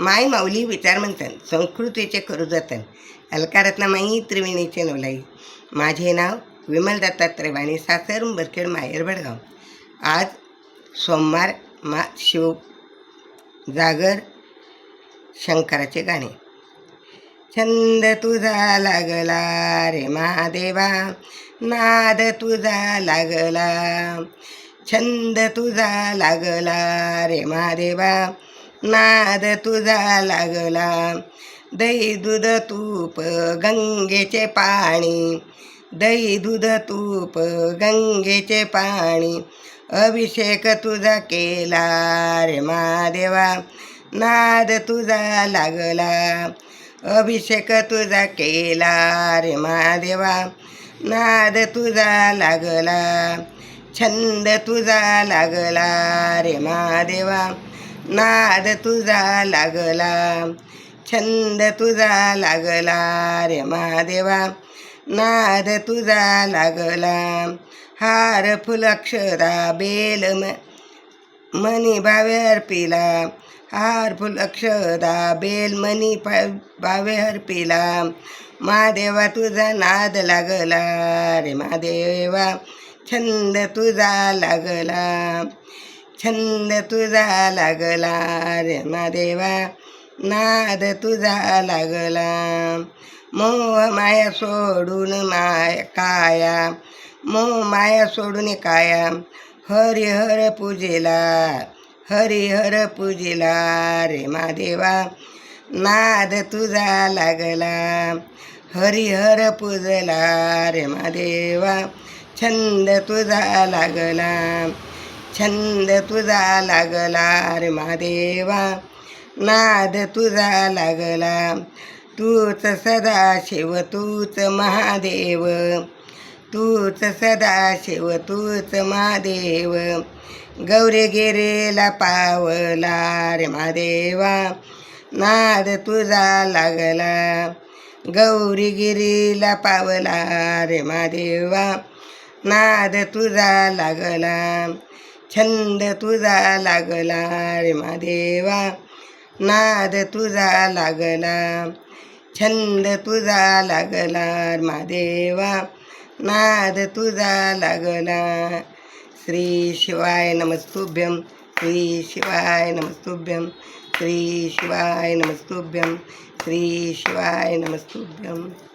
माय माऊली विचारमंथन संस्कृतीचे करू जतन अलकारत्नामाई त्रिवेणीचे नवलाई. माझे नाव विमल दत्तात्रय वाणी, सासर बरखेड, माहेर भडगाव. आज सोमवार, शिव जागर, शंकराचे गाणे. छंद तुझा लागला रे महादेवा, नाद तुझा लागला. छंद तुझा लागला रे महादेवा, नाद तुझा लागला. दही दूध तूप गंगेचे पाणी, दही दूध तूप गंगेचे पाणी. अभिषेक तुझा केला रे महादेवा, नाद तुझा लागला. अभिषेक तुझा केला रे महादेवा, नाद तुझा लागला. छंद तुझा लागला रे महादेवा, नाद तुझा लागला. छंद तुझा लागला रे महादेवा, नाद तुझा लागला. हार फुल अक्षरा बेल मनी भावे अर्पिला. हार फुल अक्षरा बेल मनी भावे अर्पिला. महादेवा तुझा नाद लागला रे महादेवा, छंद तुझा लागला. छंद तुझा लागला रे महादेवा, नाद तुझा लागला. मोह माया सोडून काया, मोह माया सोडून काया. हरिहर पूजेला, हरिहर पूजेला रे महादेवा, नाद तुझा लागला. हरिहर पूजला रे महादेवा, छंद तुझा लागला. छंद तुझा लागला रे महादेवा, नाद तुझा लागला. तूच सदाशिव तूच महादेव, तूच सदाशिव तूच महादेव. गौरीगिरीला पावला रे महादेवा, नाद तुझा लागला. गौरीगिरीला पावला रे महादेवा, नाद तुझा लागला. छंद तुझा लागला रे महादेवा, नाद तुझा लागला. छंद तुझा लागला महादेवा, नाद तुझा लागला. श्री शिवाय नमस्तुभ्यं, श्री शिवाय नमस्तुभ्यं, श्री शिवाय नमस्तुभ्यं, श्री शिवाय नमस्तुभ्यं.